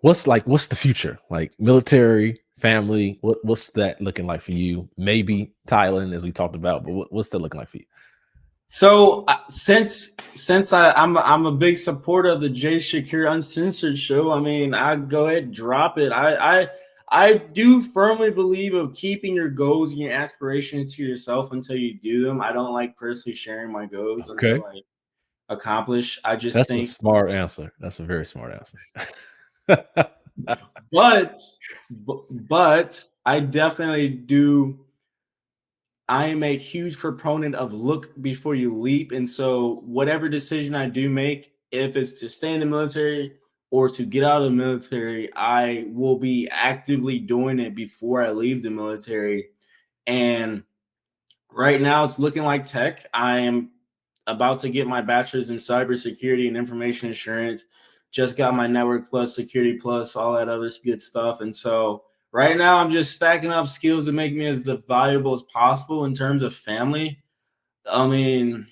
what's the future? Like military, family, what's that looking like for you? Maybe Thailand, as we talked about, but what's that looking like for you? So since I'm a big supporter of the Jay Shakir Uncensored show, I mean, I go ahead and drop it. I do firmly believe of keeping your goals and your aspirations to yourself until you do them. I don't like personally sharing my goals Okay. until I accomplish. I just That's a think, smart answer. That's a very smart answer. but but I definitely do. I am a huge proponent of look before you leap. And so, whatever decision I do make, if it's to stay in the military or to get out of the military, I will be actively doing it before I leave the military. And right now, it's looking like tech. I am about to get my bachelor's in cybersecurity and information assurance. Just got my network plus, security plus, all that other good stuff. And so right now, I'm just stacking up skills to make me as valuable as possible in terms of family. I mean,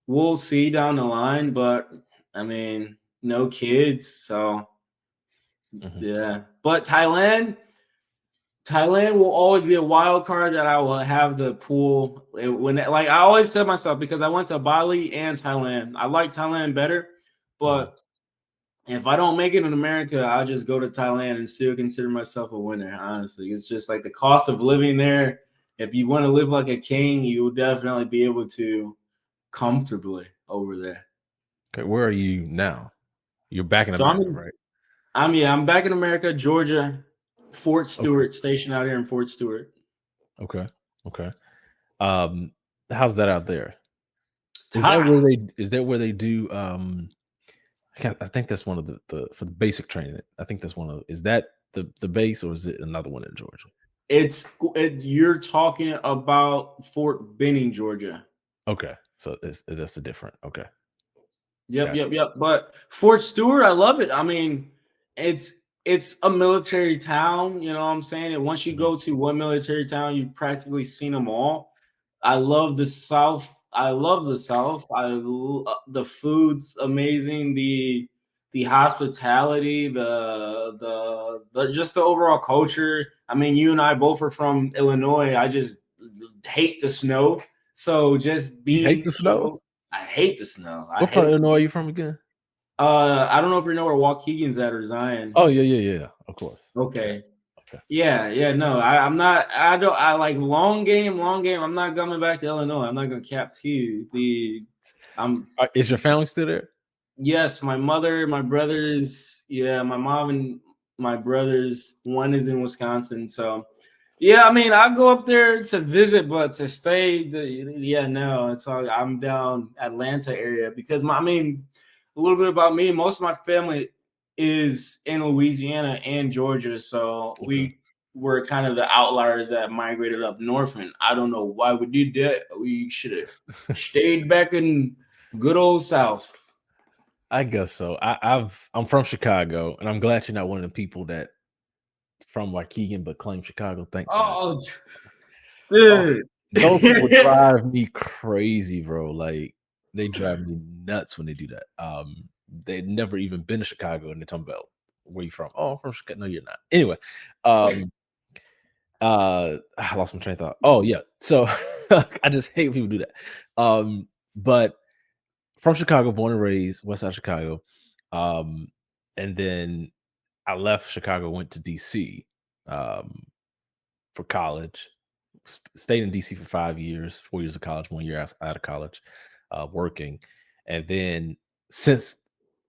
we'll see down the line, but I mean, no kids. So Mhm. yeah. But Thailand will always be a wild card that I will have the pool when, like I always said myself, because I went to Bali and Thailand. I like Thailand better, Mhm. but if I don't make it in America, I'll just go to Thailand and still consider myself a winner. Honestly, it's just like the cost of living there. If you want to live like a king, you will definitely be able to comfortably over there. Okay, where are you now? You're back in So America, right? I'm back in America, Georgia, Fort Okay. Stewart, stationed out here in Fort Stewart. Okay. Okay. Um, how's that out there? Ta! Is that where they do I think that's one of the for the basic training. I think that's one of is that the base or is it another one in Georgia? You're talking about Fort Benning, Georgia. Okay. So that's a different. Okay. Yep, Gotcha. yep, yep. But Fort Stewart, I love it. I mean, it's it's a military town, you know what I'm saying? And once you Mhm. go to one military town, you've practically seen them all. I love the South. I love the South. The food's amazing. The hospitality, the just the overall culture. I mean, you and I both are from Illinois. I just hate the snow. So just You hate being the snow? I hate the snow. I What part of hate. Illinois are you from again? I don't know if you know where Waukegan's at or Zion. Oh, yeah, yeah, yeah. Of course. Okay. Okay. Okay. Yeah, yeah, no, I'm not. I don't. I like long game, long game. I'm not coming back to Illinois. I'm not gonna cap to you. I'm Is your family still there? yes, my mother, my brothers, yeah, my mom and my brothers. One is in Wisconsin, so yeah. I mean, I go up there to visit, but to stay, yeah, no, it's all. I'm down Atlanta area because I mean, a little bit about me. Most of my family is in Louisiana and Georgia, so Okay. we were kind of the outliers that migrated up north. And I don't know why we did that. We should have stayed back in good old South. I guess so. I'm from Chicago, and I'm glad you're not one of the people that from Waukegan but claim Chicago. Thank God. Oh, Oh, dude. those people drive me crazy, bro. Like they drive me nuts when they do that. They'd never even been to Chicago, and they're talking about where you from. Oh, I'm from Chicago. No, you're not. Anyway, um, I lost my train of thought. Oh yeah, so I just hate when people do that. But from Chicago, born and raised, West Side Chicago. Um, and then I left Chicago, went to DC um, for college. Stayed in DC for 5 years, 4 years of college, 1 year out of college, working. And then since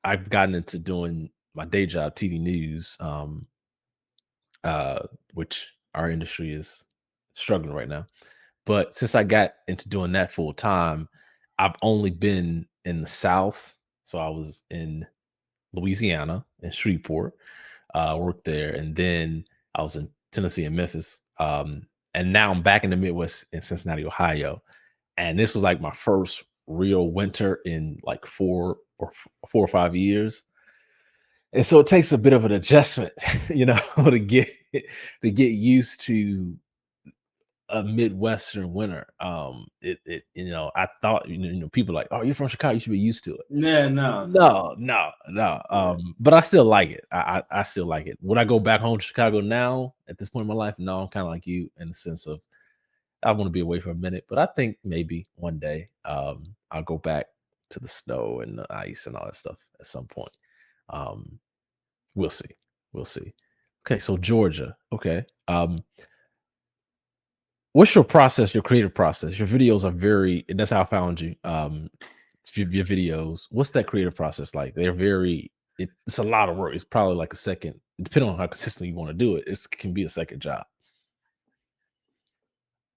I've gotten into doing my day job, TV news, uh, which our industry is struggling right now. But since I got into doing that full time, I've only been in the South. So I was in Louisiana in Shreveport, worked there, and then I was in Tennessee and Memphis. And now I'm back in the Midwest in Cincinnati, Ohio. And this was like my first real winter in like 4 or 5 years. And so it takes a bit of an adjustment, to get used to a Midwestern winter. I thought, people like, "Oh, you're from Chicago, you should be used to it." Yeah, no, no. No, no, no. Yeah. But I still like it. I still like it. Would I go back home to Chicago now at this point in my life? No, I'm kind of like you in the sense of I want to be away for a minute, but I think maybe one day I'll go back to the snow and the ice and all that stuff at some point. Um, we'll see. We'll see. Okay, so Georgia. Okay. What's your process, your creative process? Your videos are very, and that's how I found you. Your videos. What's that creative process like? They're very. It's a lot of work. It's probably like a second, depending on how consistently you want to do it. It can be a second job.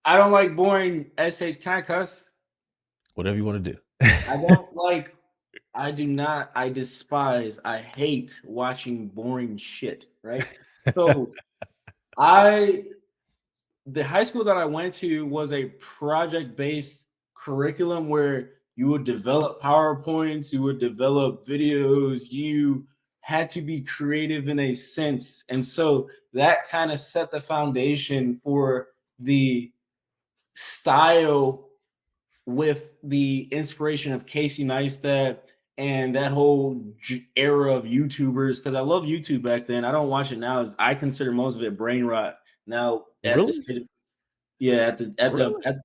I don't like boring essays. Can I cuss? Whatever you want to do. I don't like. I do not. I despise. I hate watching boring shit. Right. So I the high school that I went to was a project-based curriculum where you would develop PowerPoints, you would develop videos, you had to be creative in a sense. And so that kind of set the foundation for the style with the inspiration of Casey Neistat and that whole era of YouTubers. Because I love YouTube back then. I don't watch it now. I consider most of it brain rot now at the Really? state. Yeah, Really? at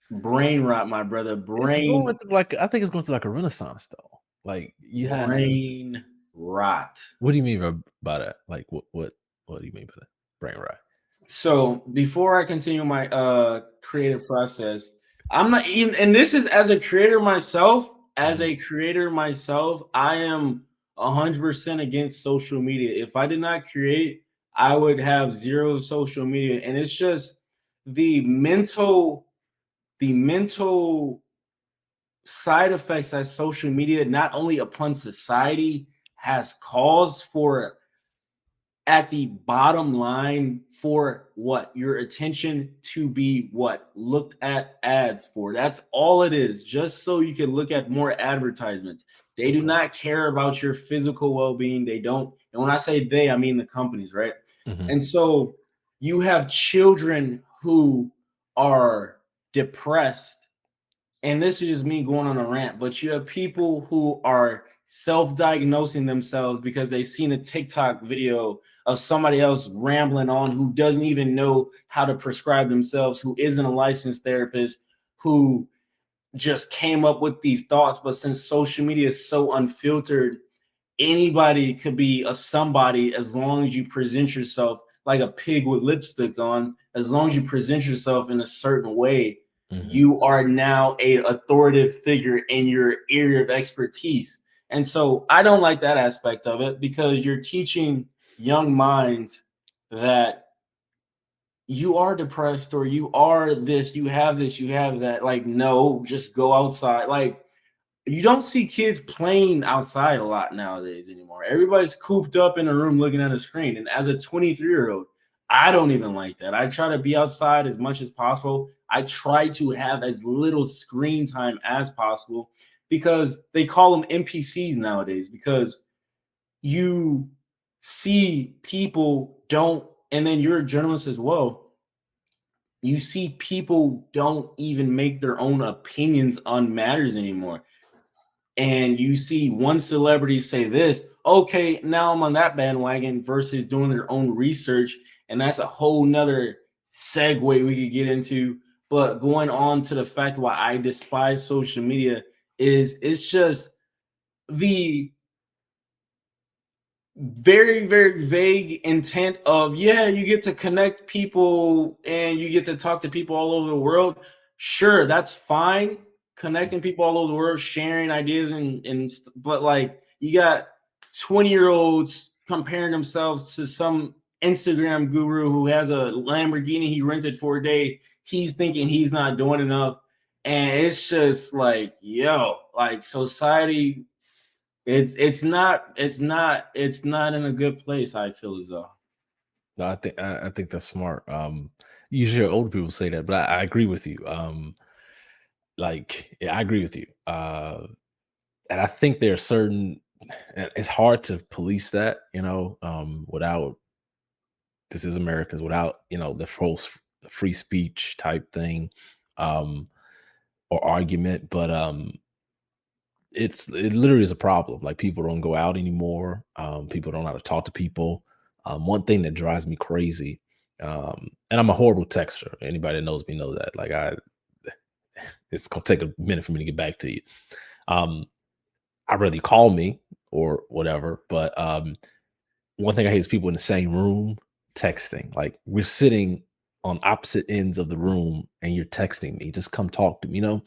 brain rot, my brother. It's going through like I think it's going through like a renaissance though. Like you had some. Brain rot. What do you mean by that? Like what do you mean by that? Brain rot. So before I continue my creative process, I'm not even, and this is as a creator myself, Mhm. I am 100% against social media. If I did not create, I would have zero social media. And it's just the mental, the mental side effects that social media, not only upon society, has caused for at the bottom line for what your attention to be what looked at ads for. That's all it is, just so you can look at more advertisements. They do Okay. not care about your physical well-being. They don't. And when I say they, I mean the companies, right? Mhm. And so you have children who are depressed, and this is just me going on a rant, but you have people who are self-diagnosing themselves because they've seen a TikTok video of somebody else rambling on who doesn't even know how to prescribe themselves, who isn't a licensed therapist, who just came up with these thoughts. But since social media is so unfiltered, anybody could be a somebody as long as you present yourself like a pig with lipstick on. As long as you present yourself in a certain way, Mhm. you are now a authoritative figure in your area of expertise. And so I don't like that aspect of it because you're teaching young minds that you are depressed or you are this, you have that. Like, no, just go outside. Like, you don't see kids playing outside a lot nowadays anymore. Everybody's cooped up in a room looking at a screen. And as a 23-year-old, I don't even like that. I try to be outside as much as possible. I try to have as little screen time as possible because they call them NPCs nowadays because you see people don't, and then you're a journalist as well. You see people don't even make their own opinions on matters anymore, and you see one celebrity say this, okay, now I'm on that bandwagon versus doing their own research. And that's a whole nother segue we could get into. But going on to the fact why I despise social media is it's just the very, very vague intent of, yeah, you get to connect people and you get to talk to people all over the world. Sure, that's fine, connecting people all over the world, sharing ideas, but like, you got 20-year-olds comparing themselves to some Instagram guru who has a Lamborghini he rented for a day. He's thinking he's not doing enough, and it's just like, yo, like, society, it's not in a good place, I feel as though. No, I think that's smart. Usually older people say that, but I agree with you. Like yeah, I agree with you. And I think there are certain and it's hard to police that, without this is America's without, the false. free speech type thing, um, or argument, but it literally is a problem. Like people don't go out anymore. People don't know how to talk to people. One thing that drives me crazy, and I'm a horrible texter. Anybody that knows me knows that. Like it's gonna take a minute for me to get back to you. Um, I'd rather you call me or whatever. But one thing I hate is people in the same room texting. Like we're sitting on opposite ends of the room and you're texting me. Just come talk to me, you know?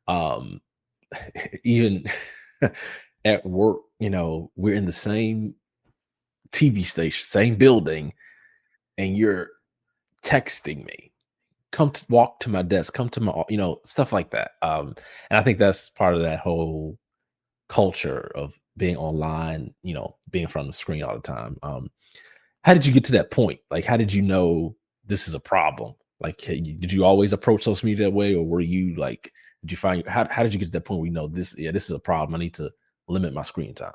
Um, even at work, we're in the same TV station, same building, and you're texting me. Come to walk to my desk, come to my, stuff like that. And I think that's part of that whole culture of being online, being in front of the screen all the time. How did you get to that point? Like, how did you know this is a problem? Like, did you always approach social media that way, or were you like, did you find how did you get to that point where you know this? Yeah, this is a problem. I need to limit my screen time.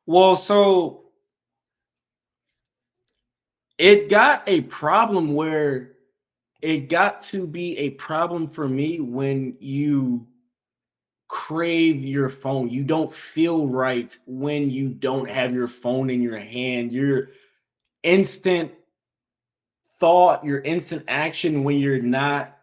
Well, so it got a problem where it got to be a problem for me when you crave your phone. You don't feel right when you don't have your phone in your hand. Your instant thought, your instant action when you're not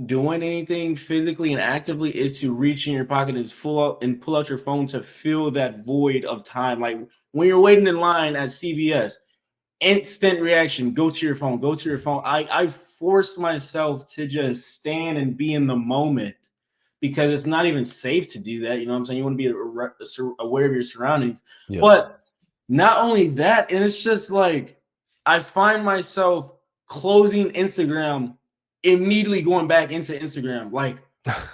doing anything physically and actively is to reach in your pocket and pull out your phone to fill that void of time. Like when you're waiting in line at CVS, instant reaction, go to your phone, go to your phone. I forced myself to just stand and be in the moment because it's not even safe to do that. You know what I'm saying? You want to be aware of your surroundings. Yeah. But not only that, and it's just like I find myself closing Instagram, immediately going back into Instagram. Like,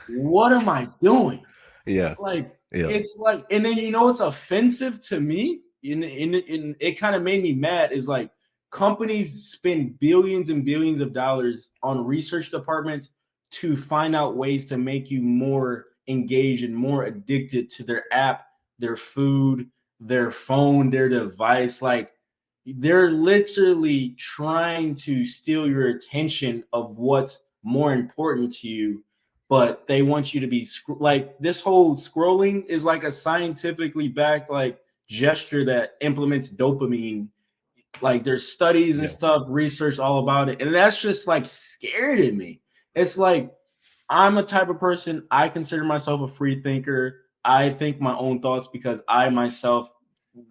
what am I doing? Yeah. Like, Yeah. it's like, and then it's offensive to me. In it kind of made me mad. Is like companies spend billions and billions of dollars on research departments to find out ways to make you more engaged and more addicted to their app, their food, their phone, their device. Like they're literally trying to steal your attention of what's more important to you, but they want you to be like this whole scrolling is like a scientifically backed like gesture that implements dopamine. Like there's studies and Yeah. stuff, research all about it, and that's just like scared of me. It's like I'm a type of person, I consider myself a free thinker. I think my own thoughts because I myself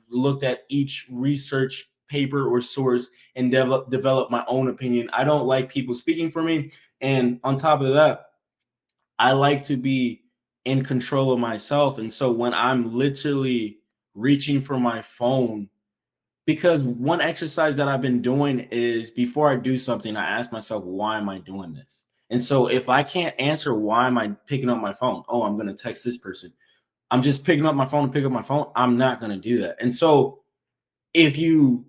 looked at each research paper or source and develop my own opinion. I don't like people speaking for me. And on top of that, I like to be in control of myself. And so when I'm literally reaching for my phone, because one exercise that I've been doing is before I do something, I ask myself, why am I doing this? And so if I can't answer why am I picking up my phone? Oh, I'm going to text this person. I'm just picking up my phone to pick up my phone. I'm not going to do that. And so if you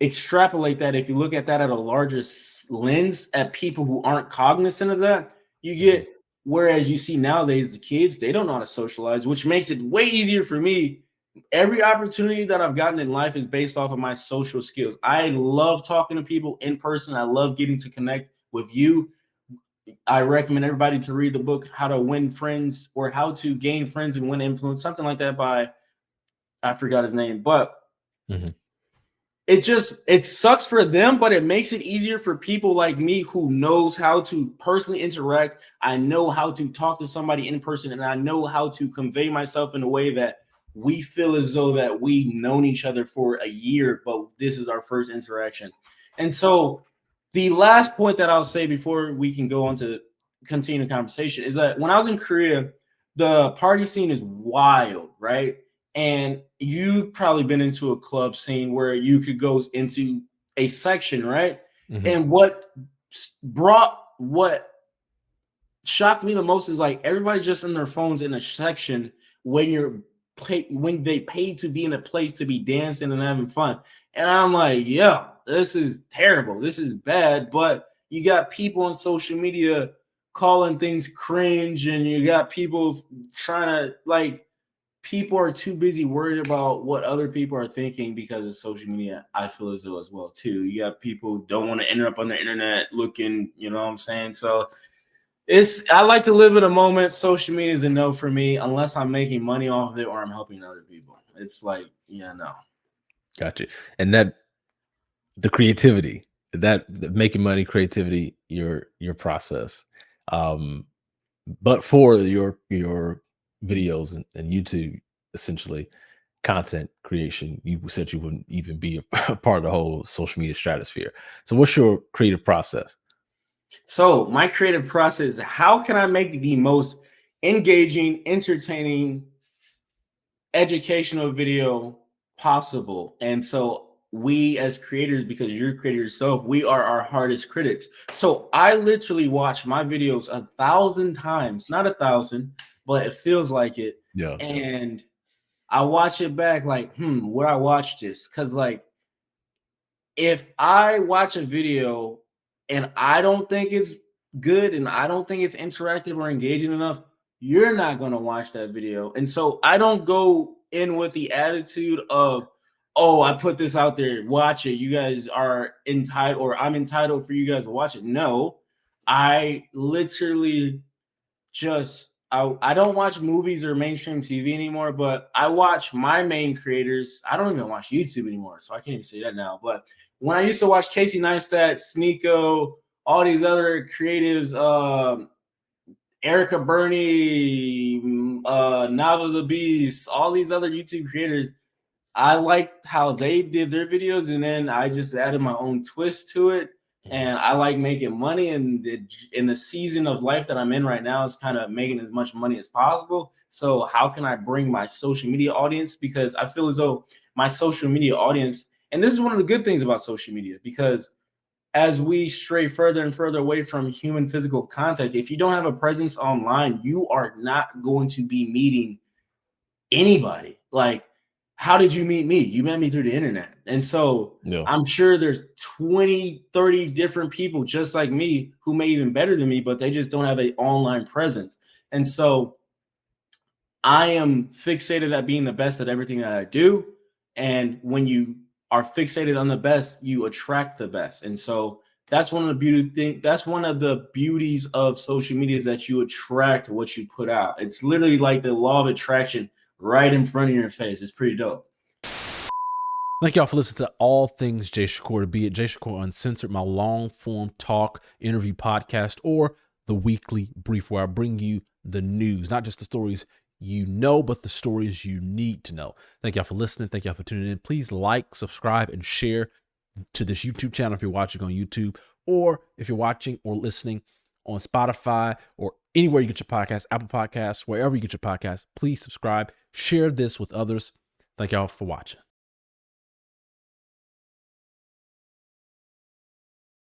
extrapolate that, if you look at that at a larger lens at people who aren't cognizant of that, you Mhm. get whereas you see nowadays the kids, they don't know how to socialize, which makes it way easier for me. Every opportunity that I've gotten in life is based off of my social skills. I love talking to people in person. I love getting to connect with you. I recommend everybody to read the book How to Win Friends or How to Gain Friends and Win Influence, something like that by I forgot his name, but Mhm. it sucks for them, but it makes it easier for people like me who knows how to personally interact. I know how to talk to somebody in person, and I know how to convey myself in a way that we feel as though that we've known each other for a year, but this is our first interaction. And so the last point that I'll say before we can go on to continue the conversation is that when I was in Korea, the party scene is wild, right? And you've probably been into a club scene where you could go into a section, right? Mhm. And what shocked me the most is like everybody's just in their phones in a section when when they paid to be in a place to be dancing and having fun. And I'm like, yeah, this is terrible. This is bad. But you got people on social media calling things cringe, and you got people trying to like people are too busy worried about what other people are thinking because of social media. I feel as though as well too. You got people who don't want to end up on the internet looking, you know what I'm saying? So I like to live in a moment. Social media is a no for me unless I'm making money off of it or I'm helping other people. It's like, yeah, no. Gotcha. And that the creativity, that the making money, creativity, your process. Um, but for your videos and YouTube, essentially content creation, you said you wouldn't even be a part of the whole social media stratosphere. So what's your creative process? So my creative process, how can I make the most engaging, entertaining, educational video possible? And so we as creators, because you're a creator yourself, we are our hardest critics. So I literally watch my videos 1,000 times, not 1,000, but it feels like it. Yeah. And I watch it back like, where I watch this? Because like if I watch a video and I don't think it's good and I don't think it's interactive or engaging enough, you're not going to watch that video. And so I don't go in with the attitude of, oh, I put this out there, watch it. You guys are entitled, or I'm entitled for you guys to watch it. No, I literally just I don't watch movies or mainstream TV anymore, but I watch my main creators. I don't even watch YouTube anymore, so I can't even say that now. But when I used to watch Casey Neistat, Sneeko, all these other creatives, Erica Burney, Nava the Beast, all these other YouTube creators, I liked how they did their videos, and then I just added my own twist to it. Mhm. And I like making money, and in the season of life that I'm in right now is kind of making as much money as possible. So how can I bring my social media audience? Because I feel as though my social media audience, and this is one of the good things about social media, because as we stray further and further away from human physical contact, if you don't have a presence online, you are not going to be meeting anybody. Like, how did you meet me? You met me through the internet. And so Yeah. I'm sure there's 20, 30 different people just like me who may even better than me, but they just don't have an online presence. And so I am fixated at being the best at everything that I do. And when you are fixated on the best, you attract the best. And so that's one of the that's one of the beauties of social media, is that you attract what you put out. It's literally like the law of attraction right in front of your face. It's pretty dope. Thank y'all for listening to All Things Jay Shakur, be it Jay Shakur Uncensored, my long form talk, interview podcast, or the weekly brief where I bring you the news, not just the stories you know, but the stories you need to know. Thank y'all for listening. Thank y'all for tuning in. Please like, subscribe, and share to this YouTube channel if you're watching on YouTube, or if you're watching or listening on Spotify or anywhere you get your podcasts, Apple Podcasts, wherever you get your podcasts. Please subscribe, share this with others. Thank y'all for watching.